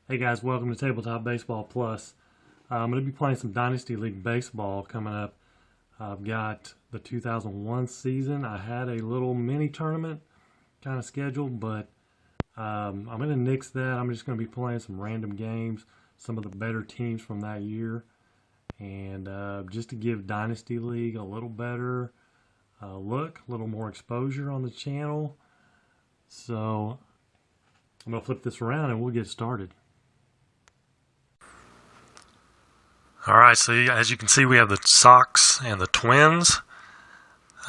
Hey guys, welcome to Tabletop Baseball Plus. I'm going to be playing some Dynasty League Baseball coming up. I've got the 2001 season. I had a little mini tournament kind of scheduled, but I'm going to nix that. I'm just going to be playing some random games, some of the better teams from that year, and just to give Dynasty League a little better look, a little more exposure on the channel. So I'm going to flip this around and we'll get started. All right, so as you can see, we have the Sox and the Twins.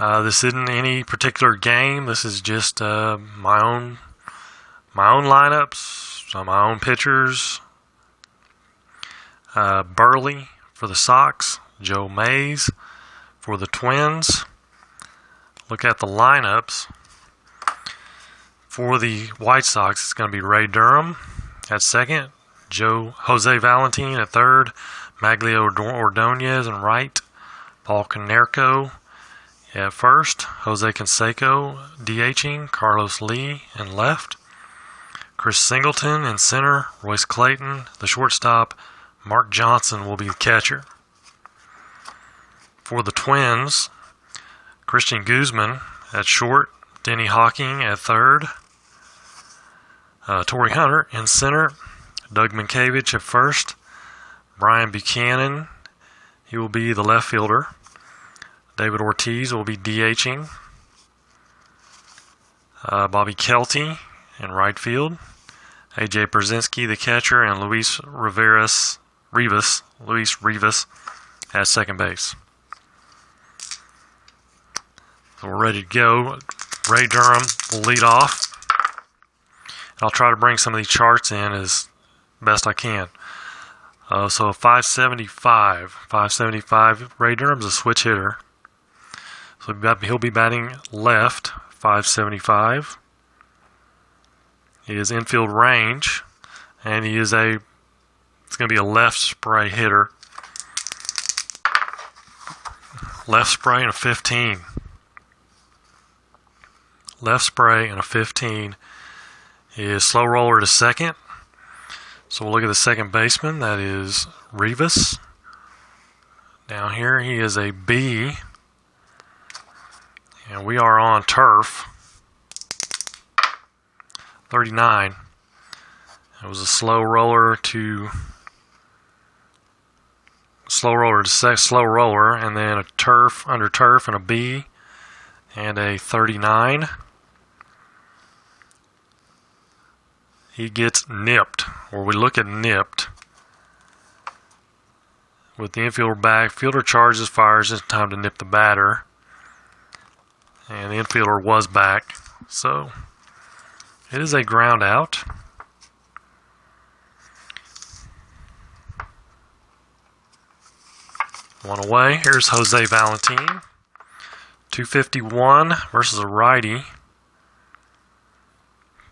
This isn't any particular game. This is just my own lineups, my own pitchers. Burley for the Sox, Joe Mays for the Twins. Look at the lineups. For the White Sox, it's going to be Ray Durham at second, Jose Valentin at third, Maglio Ordonez in right, Paul Konerko at first, Jose Canseco DHing, Carlos Lee in left, Chris Singleton in center, Royce Clayton, the shortstop, Mark Johnson will be the catcher. For the Twins, Christian Guzman at short, Denny Hawking at third, Torrey Hunter in center, Doug Minkiewicz at first, Brian Buchanan, he will be the left fielder. David Ortiz will be DHing. Bobby Kelty in right field. A.J. Brzezinski, the catcher, and Luis Rivas at second base. So we're ready to go. Ray Durham will lead off. I'll try to bring some of these charts in as best I can. So 575. Ray Durham's a switch hitter. So he'll be batting left, 575. He is infield range, and it's going to be a left spray hitter. Left spray and a 15. Left spray and a 15. He is slow roller to second. So we'll look at the second baseman. That is Rivas. Down here, he is a B. And we are on turf. 39. It was a slow roller, and then a turf, under turf, and a B, and a 39. He gets nipped, or we look at nipped. With the infielder back, fielder charges, fires, it's time to nip the batter. And the infielder was back, so it is a ground out. One away. Here's Jose Valentin. 251 versus a righty.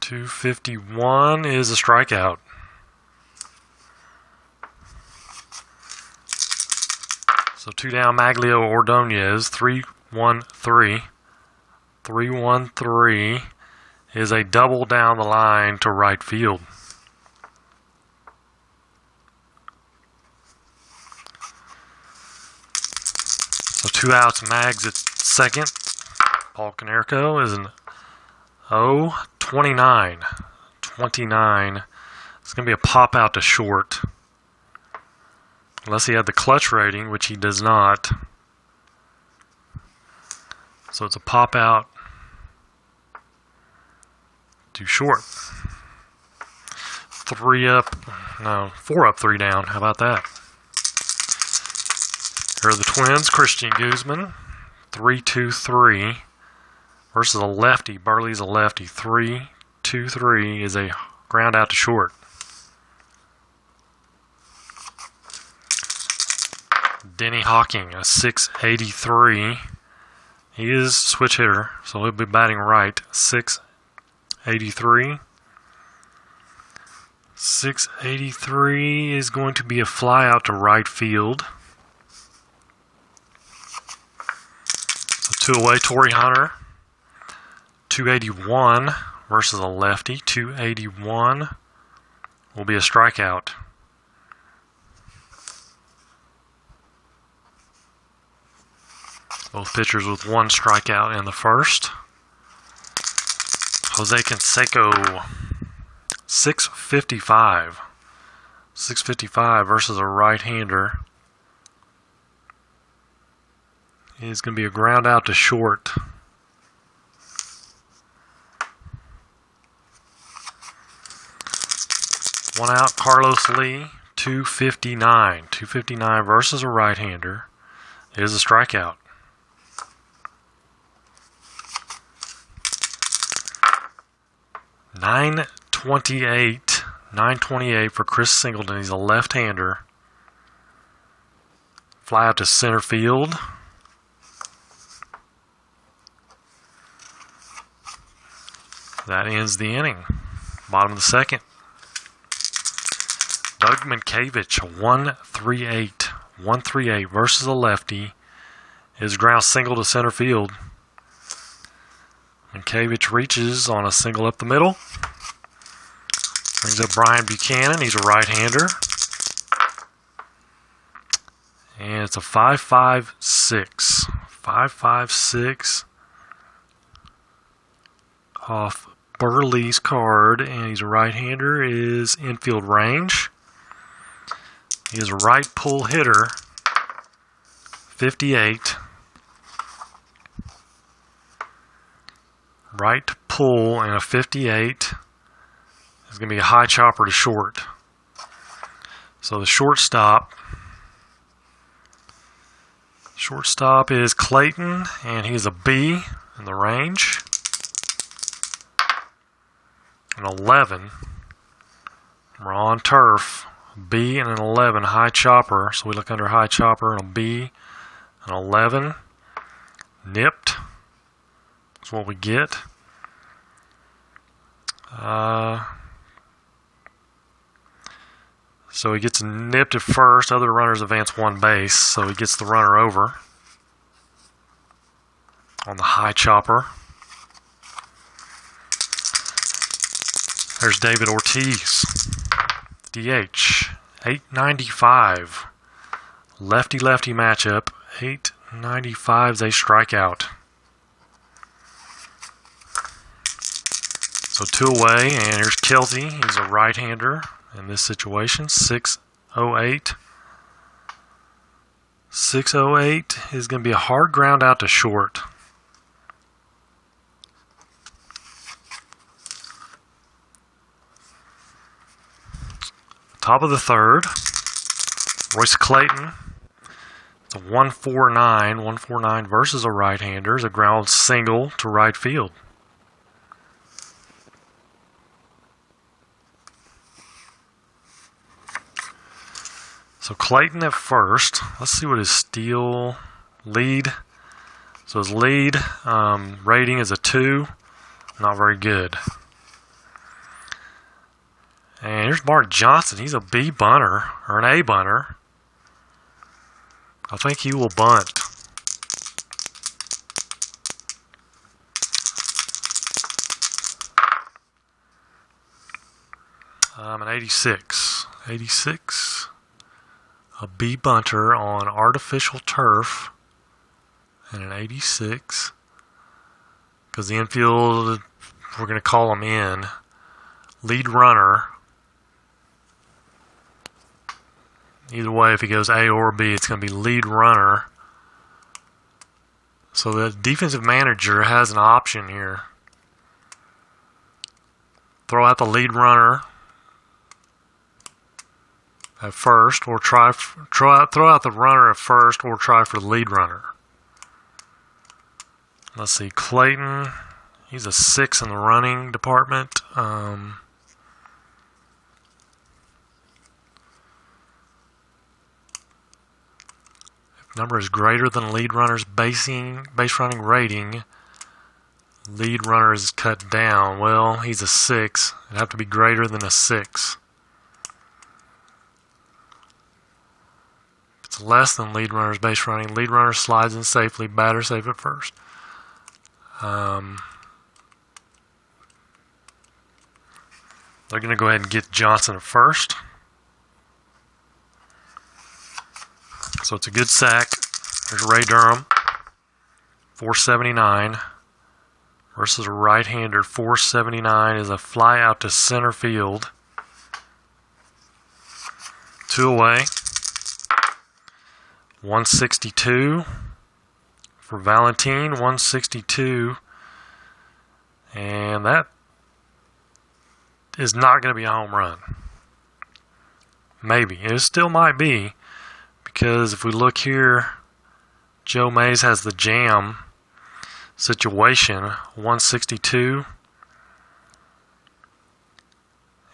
251 is a strikeout. So two down, Maglio Ordonez, 3-1-3. 3-1-3 is a double down the line to right field. So two outs, Mags at second. Paul Konerko is an 29. It's going to be a pop out to short. Unless he had the clutch rating, which he does not. So it's a pop out to short. 4 up, 3 down. How about that? Here are the Twins. Christian Guzman, 3-2-3 versus a lefty. Burley's a lefty. 3-2-3 is a ground out to short. Denny Hawking, a 683. He is switch hitter, so he'll be batting right. 683. 683 is going to be a fly out to right field. So two away, Torrey Hunter. 281 versus a lefty. 281 will be a strikeout. Both pitchers with 1 strikeout in the first. Jose Canseco, 655. 655 versus a right-hander. It's going to be a ground out to short. One out, Carlos Lee, 259. 259 versus a right-hander. It is a strikeout. $928 for Chris Singleton. He's a left-hander. Fly out to center field. That ends the inning. Bottom of the second. Doug Mankiewicz, 138. 138 versus a lefty. His ground single to center field. Mankiewicz reaches on a single up the middle. Brings up Brian Buchanan. He's a right-hander. And it's a 5.56. 5.56 off Burley's card. And he's a right-hander. Is infield range. He is a right pull hitter. 58. Right pull and a 58 is going to be a high chopper to short. So the shortstop is Clayton, and he's a B in the range. An 11. We're on turf. B and an 11, high chopper. So we look under high chopper and a B, an 11. Nipped. That's what we get. So he gets nipped at first. Other runners advance 1 base, so he gets the runner over on the high chopper. There's David Ortiz, DH, 895. Lefty-lefty matchup. 895 is a strikeout. So 2 away, and here's Kelty. He's a right-hander in this situation. 608. 608 is going to be a hard ground out to short. Top of the third. Royce Clayton. It's a 149. 149 versus a right-hander. It's a ground single to right field. So Clayton at first. Let's see what his steal lead. So his lead rating is a 2. Not very good. And here's Mark Johnson. He's a B bunter, or an A bunter. I think he will bunt. An 86. 86. A B bunter on artificial turf. And an 86. Because the infield, we're going to call him in. Lead runner. Either way, if he goes A or B, it's going to be lead runner. So the defensive manager has an option here. Throw out the lead runner at first, or throw out the runner at first, or try for the lead runner. Let's see, Clayton. He's a 6 in the running department. Number is greater than lead runner's base running rating. Lead runner is cut down. Well, he's a 6. It'd have to be greater than a 6. If it's less than lead runner's base running, lead runner slides in safely. Batter safe at first. They're going to go ahead and get Johnson at first. So it's a good sack. There's Ray Durham, 479 versus a right-hander. 479 is a fly out to center field. 2 away. 162 for Valentine, 162. And that is not going to be a home run. Maybe. It still might be, because if we look here, Joe Mays has the jam situation, 162.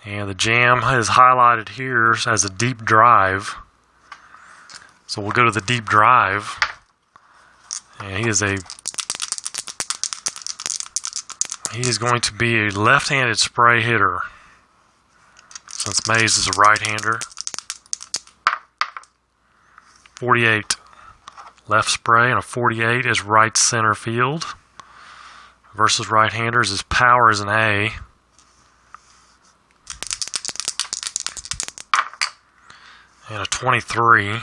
And the jam is highlighted here as a deep drive. So we'll go to the deep drive. And he is going to be a left-handed spray hitter, since Mays is a right-hander. 48 left spray, and a 48 is right center field. Versus right-handers, his power is an A. And a 23.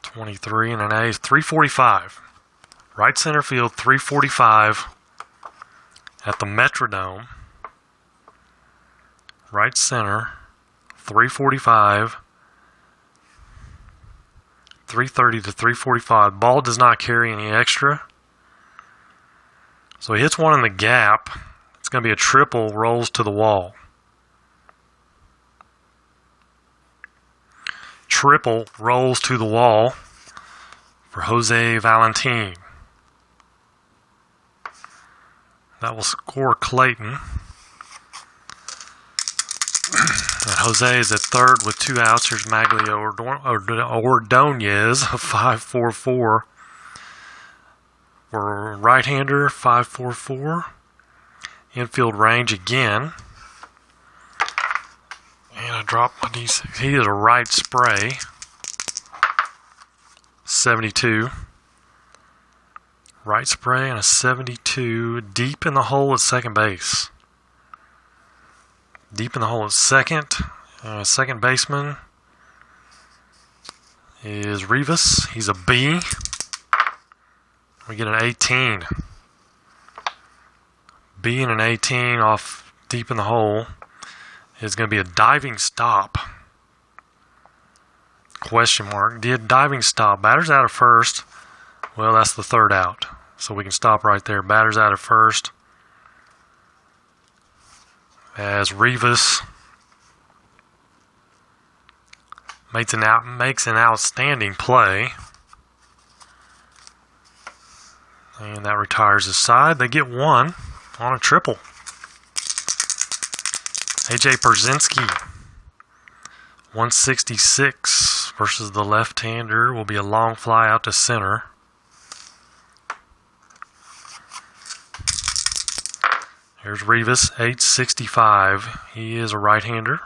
23 and an A is 345. Right center field, 345 at the Metrodome. Right center, 345. 330 to 345. Ball does not carry any extra. So he hits one in the gap. It's going to be a triple, rolls to the wall. Triple rolls to the wall for Jose Valentin. That will score Clayton. And Jose is at third with 2 outs. Here's Maglio Ordonez, 544. For right-hander, 544. Infield range again. And I dropped my D6. He is a right spray. 72. Right spray and a 72. Deep in the hole at second base. Deep in the hole at second. Second baseman is Rivas. He's a B. We get an 18. B and an 18 off deep in the hole is going to be a diving stop. Question mark. Did diving stop. Batter's out of first. Well, that's the third out. So we can stop right there. Batter's out of first. As Rivas makes an outstanding play. And that retires his side. They get one on a triple. A.J. Pierzynski, 166 versus the left-hander. Will be a long fly out to center. Here's Rivas, 865. He is a right-hander.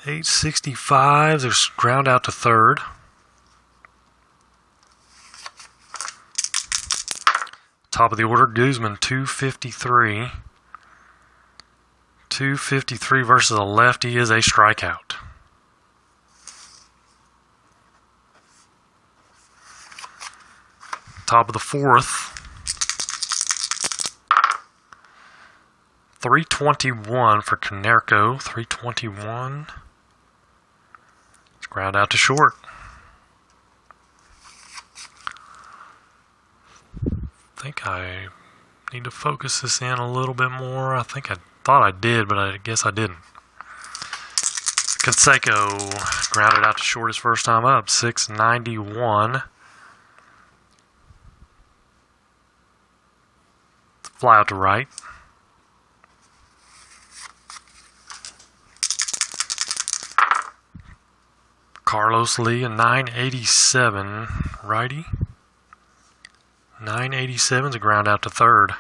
865. There's ground out to third. Top of the order, Guzman, 253. 253 versus a lefty is a strikeout. Top of the fourth. 321 for Canerco. 321. It's ground out to short. I think I need to focus this in a little bit more. I thought I did, but I guess I didn't. Canseco grounded out to short his first time up. 691. Fly out to right. Carlos Lee, a 987 righty. 987 is a ground out to third.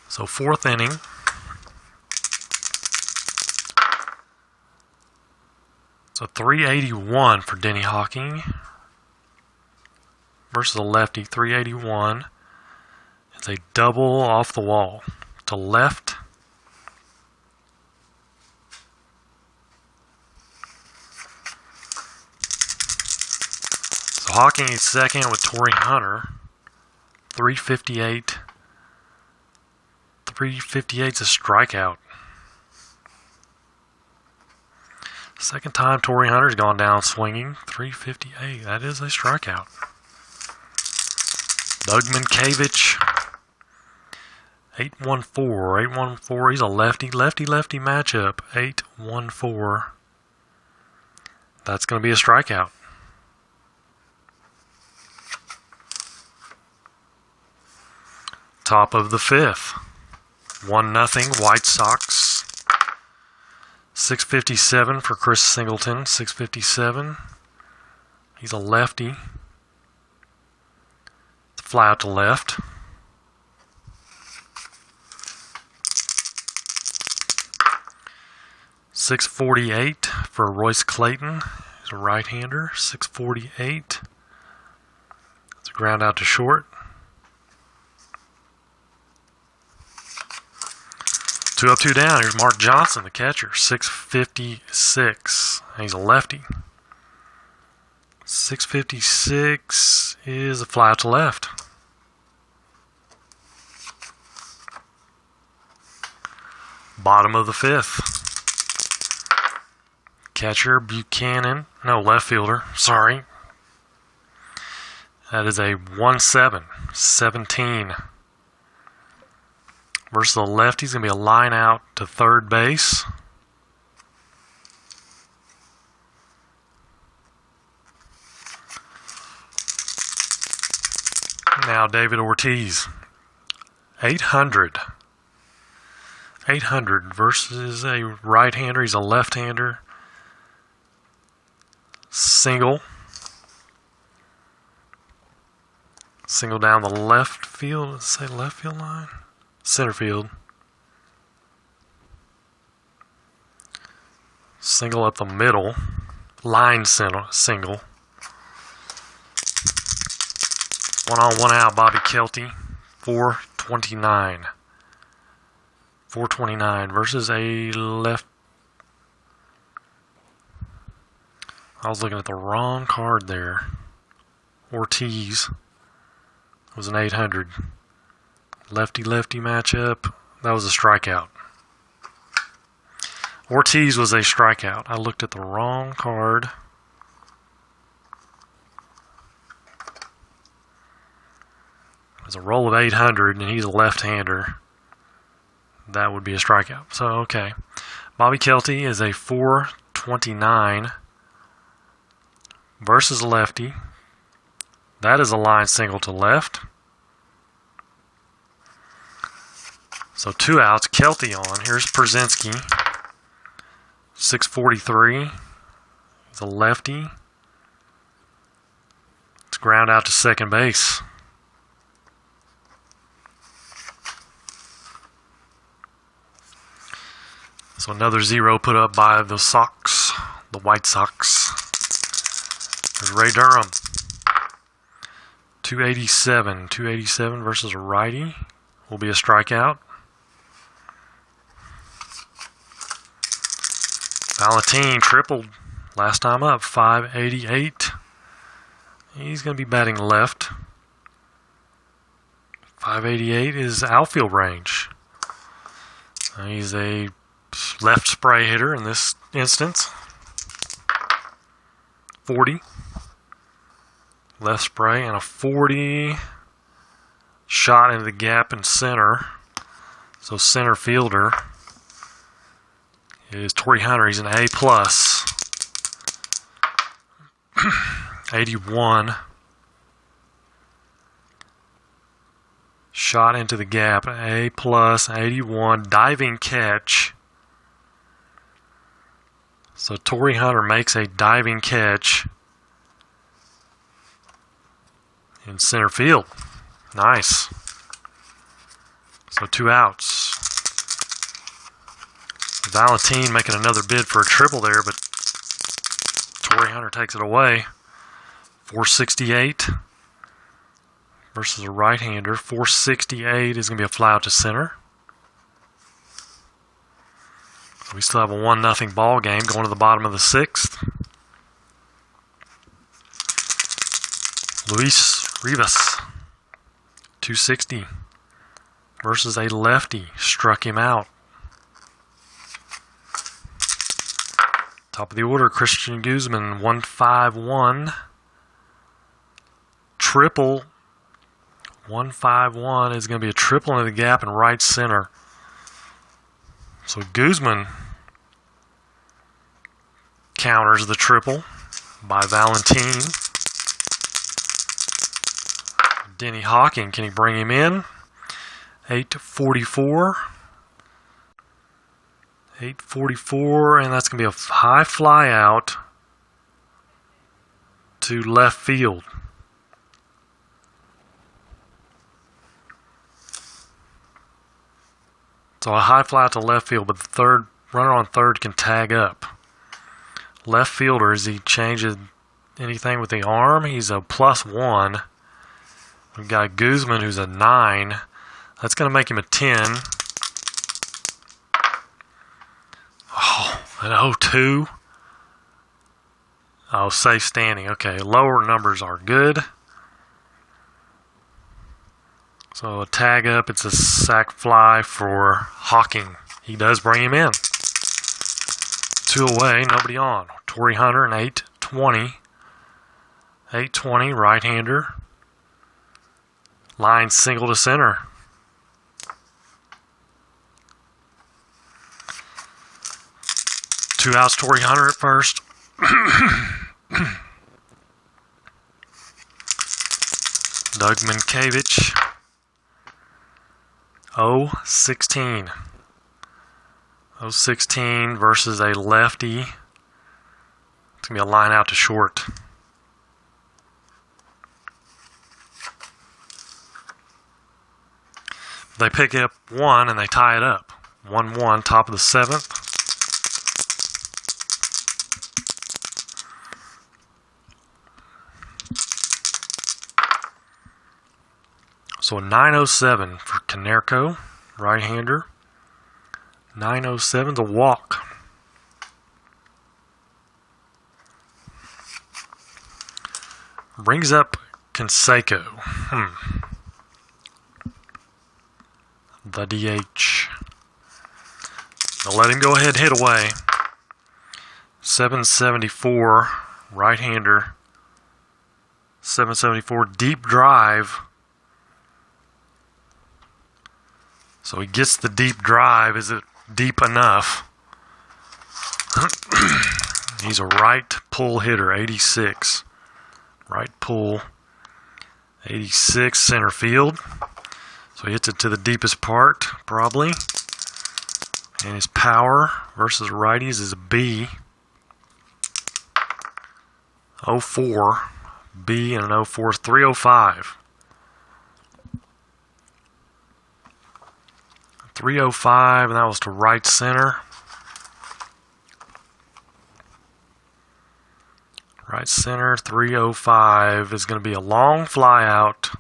So fourth inning. It's a 381 for Denny Hawking. versus a lefty, 381. It's a double off the wall to left. So Hawking is second with Torrey Hunter, 358. 358's a strikeout. Second time Torrey Hunter's gone down swinging, 358. That is a strikeout. Doug Minkiewicz, 814. 814. He's a lefty matchup. 814. That's going to be a strikeout. Top of the fifth. 1-0 White Sox. 657 for Chris Singleton. 657. He's a lefty. Fly out to left. .648 for Royce Clayton. He's a right-hander. 648. It's a ground out to short. 2 up, 2 down. Here's Mark Johnson, the catcher. 656. He's a lefty. 656 is a fly out to left. Bottom of the fifth. Catcher Buchanan. No, left fielder. Sorry. That is a 1-7. 17. Versus the lefty. He's going to be a line out to third base. Now David Ortiz. 800. 800 versus a right-hander. He's a left-hander. Single. Single down the left field. Let's say left field line. Center field. Single up the middle. Line single. 1 on, 1 out, Bobby Kelty. 429. 429 versus a left. I was looking at the wrong card there. Ortiz was an 800. Lefty-lefty matchup. That was a strikeout. Ortiz was a strikeout. I looked at the wrong card. There's a roll of 800, and he's a left-hander. That would be a strikeout. So, okay. Bobby Kelty is a 429 versus a lefty. That is a line single to left. So 2 outs. Kelty on. Here's Przinski. 643. He's a lefty. It's ground out to second base. So another 0 put up by the Sox, the White Sox. There's Ray Durham. 287. 287 versus a righty. Will be a strikeout. Valentine tripled last time up. 588. He's going to be batting left. 588 is outfield range. He's a left spray hitter in this instance. 40. Left spray and a 40 shot into the gap in center. So center fielder is Torrey Hunter. He's an A+. 81. Shot into the gap. A+, 81. Diving catch. So Torrey Hunter makes a diving catch in center field. Nice. So 2 outs. Valentine making another bid for a triple there, but Torrey Hunter takes it away. 468. versus a right-hander. 468 is going to be a fly out to center. We still have a 1-0 ball game going to the bottom of the 6th. Luis Rivas, 260 versus a lefty. Struck him out. Top of the order, Christian Guzman, 151. Triple. 151 is going to be a triple into the gap in right center. So Guzman counters the triple by Valentin. Denny Hawking, can he bring him in? 844. 844, and that's going to be a high fly out to left field. So a high fly out to left field, but the third runner on third can tag up. Left fielder, is he changing anything with the arm? He's a +1. We've got Guzman, who's a 9. That's going to make him a 10. Oh, an 0-2. Oh, safe standing. Okay, lower numbers are good. So a tag up, it's a sac fly for Hawking. He does bring him in. 2 away, nobody on. Torrey Hunter, an 820. 820, right-hander. Line single to center. Two outs, Torrey Hunter at first. Doug Minkiewicz. 0-16. 0-16 versus a lefty. It's going to be a line out to short. They pick up 1 and they tie it up. 1-1, top of the 7th. So a 907 for Konerko, right-hander. 907 to walk. Brings up Canseco. The DH. I'll let him go ahead and hit away. 774, right-hander. 774, deep drive. So he gets the deep drive. Is it deep enough? He's a right pull hitter, 86. Right pull, 86, center field. So he hits it to the deepest part, probably. And his power versus righties is a B. 04. B and an 04 is 305. 305, and that was to right center. Right center, 305 is going to be a long fly out.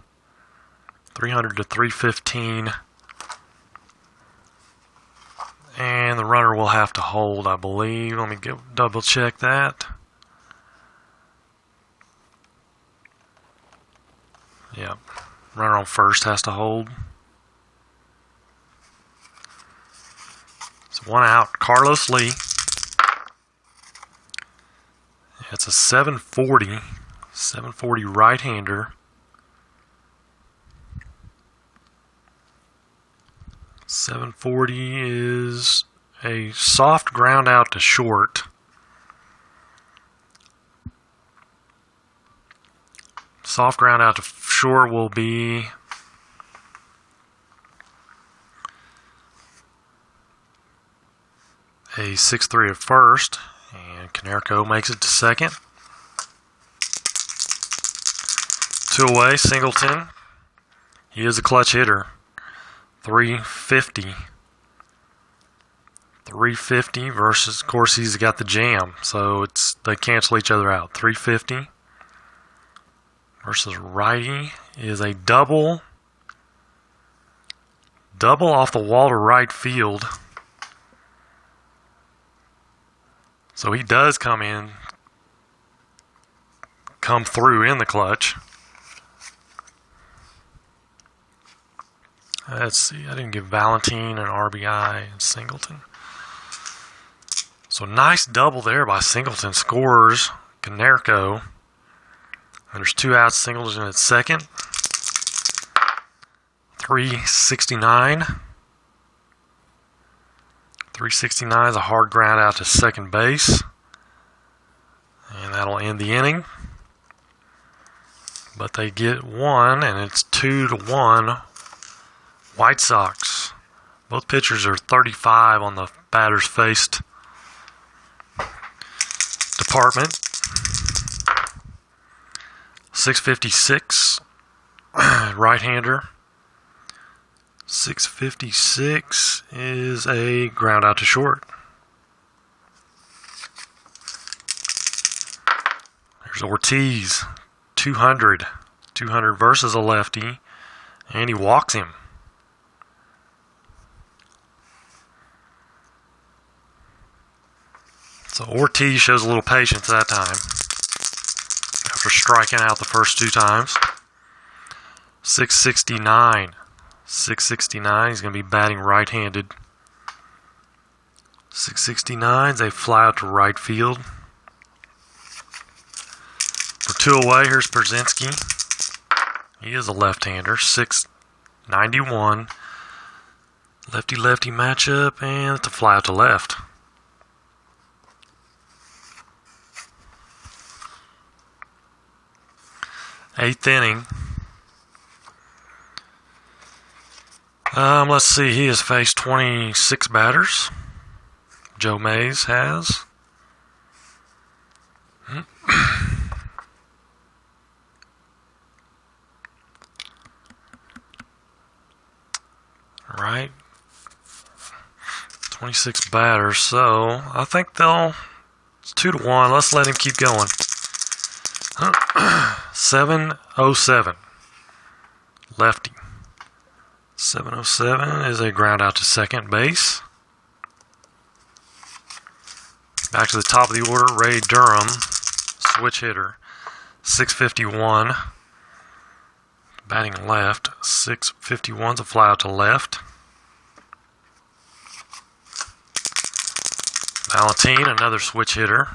300 to 315. And the runner will have to hold, I believe. Let me double check that. Yep. Runner on first has to hold. So 1 out. Carlos Lee. It's a 740. 740 right-hander. 740 is a soft ground out to short. Soft ground out to short will be a 6-3 at first, and Konerko makes it to second. 2 away, Singleton. He is a clutch hitter. 350. 350 versus, of course, he's got the jam, so they cancel each other out. 350. versus righty is a double off the wall to right field. So he does come through in the clutch. Let's see, I didn't give Valentine an RBI and Singleton. So nice double there by Singleton. Scores Canerco. And there's 2 outs. Singleton at second. 369. 369 is a hard ground out to second base. And that'll end the inning. But they get one, and it's 2-1 White Sox. Both pitchers are 35 on the batters faced department. 656 right-hander. 656 is a ground out to short. There's Ortiz, 200 versus a lefty, and he walks him. So Ortiz shows a little patience that time after striking out the first 2 times. 669. 669, he's going to be batting right-handed. 669 is a fly out to right field. For 2 away, here's Brzezinski. He is a left-hander. 691. Lefty-lefty matchup, and it's a fly out to left. Eighth inning. Let's see. He has faced 26 batters. Joe Mays has. Right. 26 batters. So I think it's 2-1. Let's let him keep going. 707. Lefty. 707 is a ground out to second base. Back to the top of the order, Ray Durham, switch hitter. 651. Batting left. 651's a fly out to left. Valentine, another switch hitter,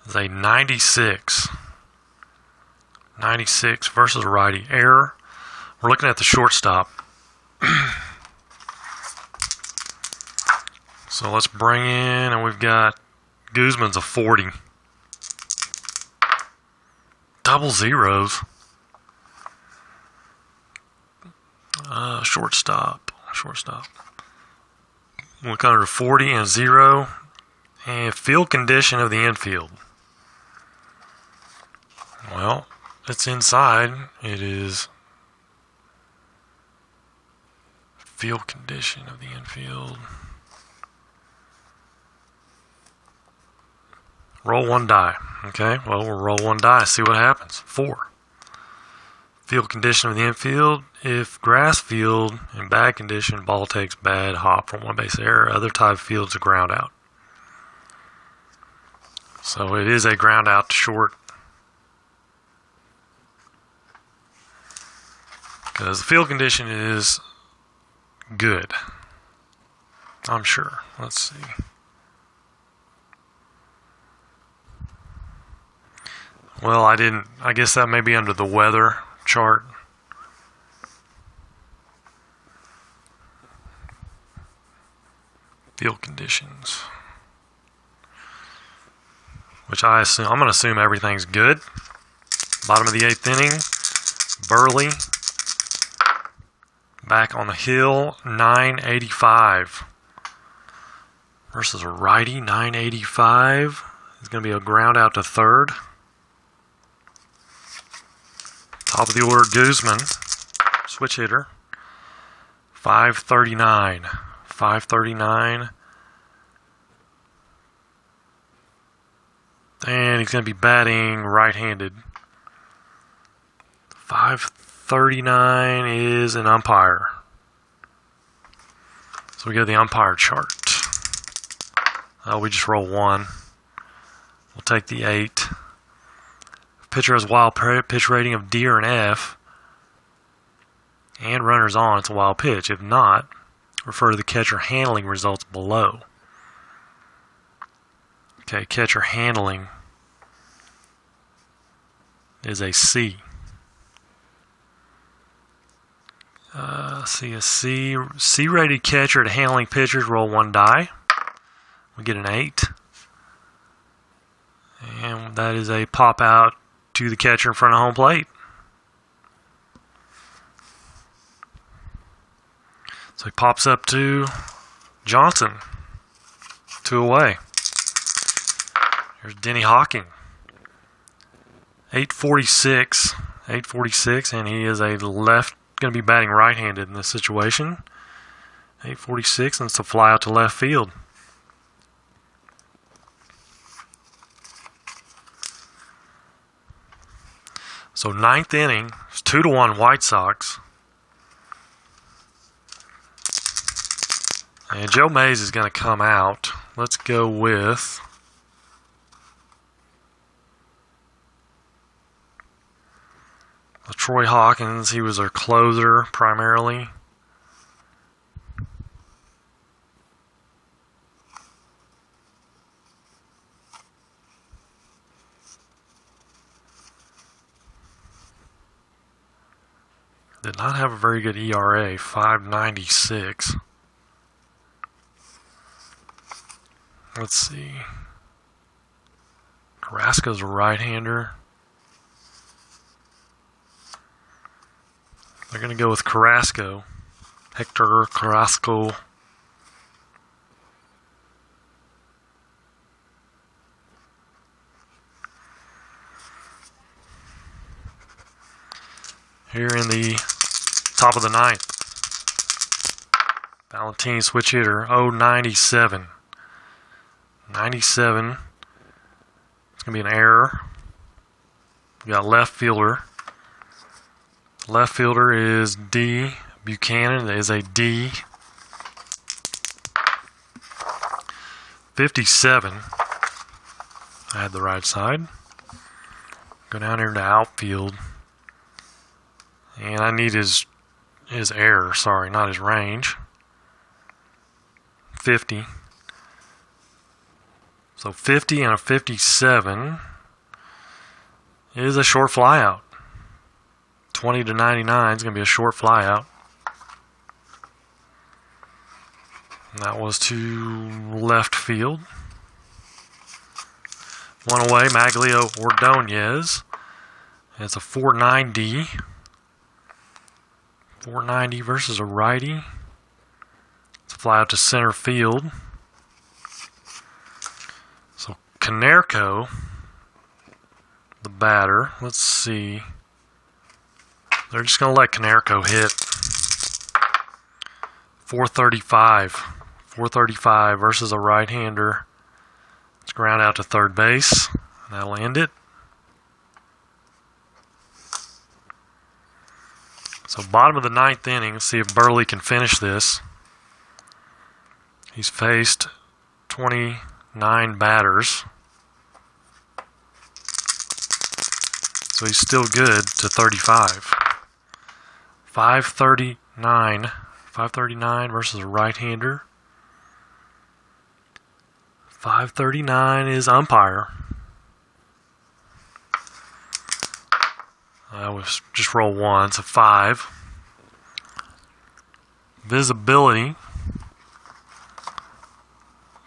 is a 96. 96 versus righty. Error. We're looking at the shortstop. So let's bring in, and we've got Guzman's a 40. Double zeros. Shortstop. Look under 40 and 0. And field condition of the infield. Well, it's inside. It is field condition of the infield. Roll 1 die. Okay, well, we'll roll 1 die, see what happens. 4. Field condition of the infield. If grass field in bad condition, ball takes bad, hop from 1 base error. Other type field's a ground out. So it is a ground out to short. Because the field condition is good. I'm sure. Let's see. Well, I guess that may be under the weather chart. Field conditions. Which I'm going to assume everything's good. Bottom of the 8th inning. Burley. Back on the hill, 985. Versus a righty, 985. It's going to be a ground out to third. Top of the order, Guzman, switch hitter. 539. 539. And he's going to be batting right-handed. 539 is an umpire. So we go to the umpire chart. We just roll 1. We'll take the 8. Pitcher has wild pitch rating of D or an F, and runners on, it's a wild pitch. If not, refer to the catcher handling results below. Okay, catcher handling is a C. See a C. C-rated catcher to handling pitchers, roll 1 die. We get an 8. And that is a pop out to the catcher in front of home plate. So he pops up to Johnson. 2 away. Here's Denny Hawking. 846, and he is a left, going to be batting right-handed in this situation. 846, and it's a fly out to left field. So 9th inning, it's 2-1 White Sox. And Joe Mays is going to come out. Let's go with Troy Hawkins. He was our closer primarily. Did not have a very good ERA, 5.96. Let's see. Carrasco's a right-hander. They're going to go with Carrasco. Hector Carrasco. Here in the top of the 9th. Valentine switch hitter, 097. 97. It's going to be an error. We got left fielder. Left fielder is D. Buchanan is a D. 57. I had the right side. Go down here to outfield. And I need his error, sorry, not his range. 50. So 50 and a 57 is a short flyout. 20 to 99 is going to be a short flyout. And that was to left field. 1 away, Maglio Ordonez. It's a 490. 490 versus a righty. It's a fly out to center field. So Canerco, the batter. Let's see. They're just going to let Canerco hit. 435. 435 versus a right-hander. Let's ground out to third base. That'll end it. So bottom of the 9th inning, let's see if Burley can finish this. He's faced 29 batters. So he's still good to 35. 539. 539 versus a right-hander. 539 is umpire. I was just roll 1, it's a 5. Visibility.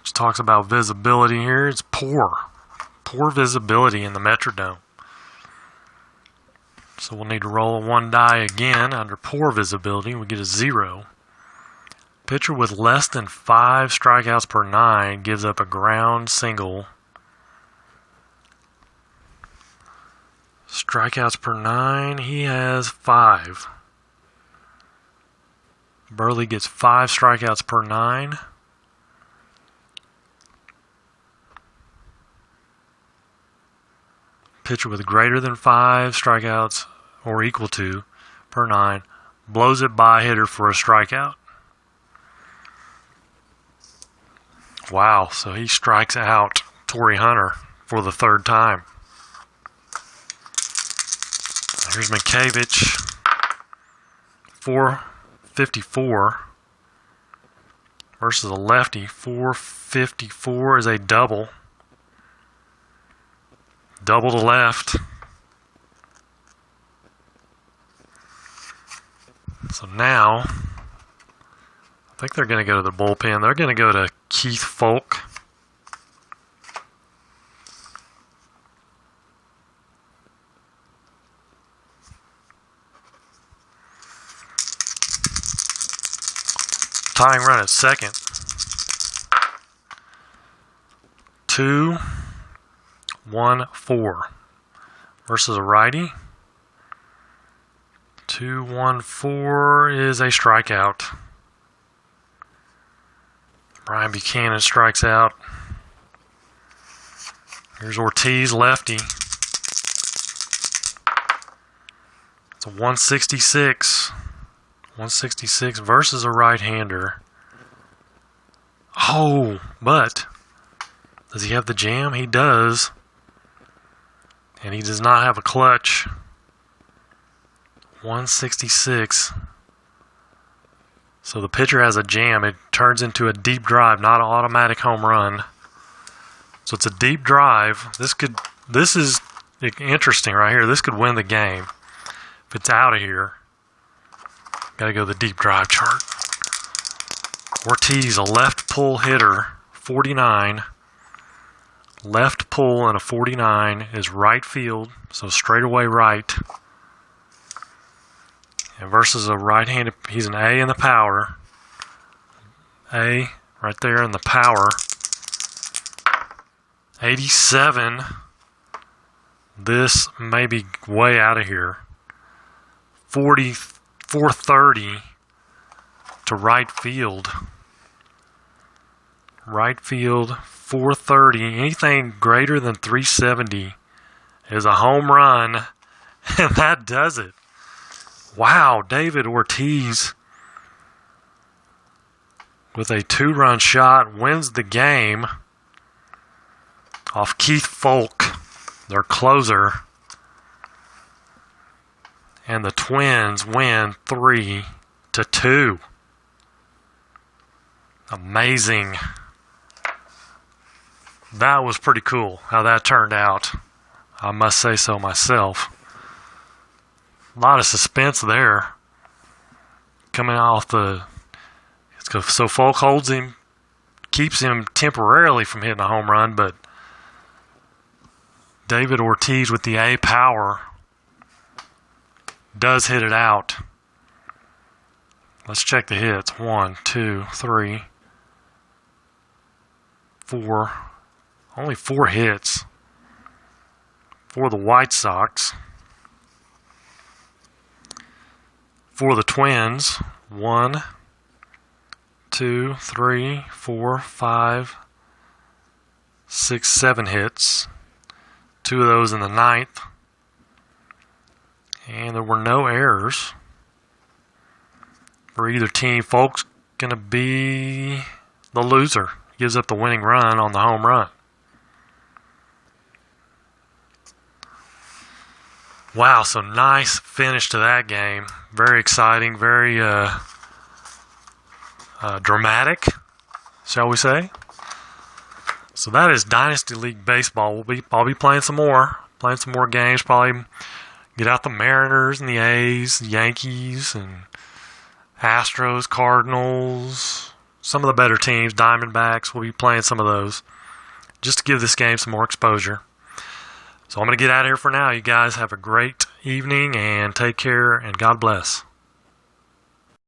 Just talks about visibility here. It's poor. Poor visibility in the Metrodome. So we'll need to roll a 1 die again under poor visibility. We get a 0. Pitcher with less than 5 strikeouts per 9 gives up a ground single. Strikeouts per 9, he has 5. Burley gets 5 strikeouts per 9. Pitcher with greater than 5 strikeouts or equal to per 9, blows it by a hitter for a strikeout. Wow, so he strikes out Torrey Hunter for the 3rd time. Here's Minkevich, 454 versus a lefty. 454 is a double. Double to left. So now, I think they're going to go to the bullpen. They're going to go to Keith Folk. Tying run at second. 2-1-4 versus a righty. 2-1-4 is a strikeout. Brian Buchanan strikes out. Here's Ortiz, lefty. It's a 166. 166 versus a right-hander. Oh, but does he have the jam? He does. And he does not have a clutch. 166. So the pitcher has a jam. It turns into a deep drive, not an automatic home run. So it's a deep drive. This is interesting right here. This could win the game. If it's out of here, got to go the deep drive chart. Ortiz, a left pull hitter, 49. Left pull and a 49 is right field, so straightaway right. And versus a right-handed, he's an A in the power. A right there in the power. 87. This may be way out of here. 430 to right field. Right field, 430. Anything greater than 370 is a home run, and that does it. Wow, David Ortiz with a 2-run shot wins the game off Keith Folk, their closer. And the Twins win 3-2. Amazing. That was pretty cool how that turned out. I must say so myself. A lot of suspense there. Coming off so Folk holds him, keeps him temporarily from hitting a home run, but David Ortiz with the A power does hit it out. Let's check the hits. 1, 2, 3, 4. Only 4 hits for the White Sox. For the Twins, 1, 2, 3, 4, 5, 6, 7 hits. 2 of those in the 9th. And there were no errors for either team. Folks going to be the loser. Gives up the winning run on the home run. Wow, so nice finish to that game. Very exciting, very dramatic, shall we say. So that is Dynasty League Baseball. I'll be playing some more games, probably get out the Mariners and the A's, Yankees, and Astros, Cardinals, some of the better teams, Diamondbacks. We'll be playing some of those just to give this game some more exposure. So I'm going to get out of here for now. You guys have a great evening and take care and God bless.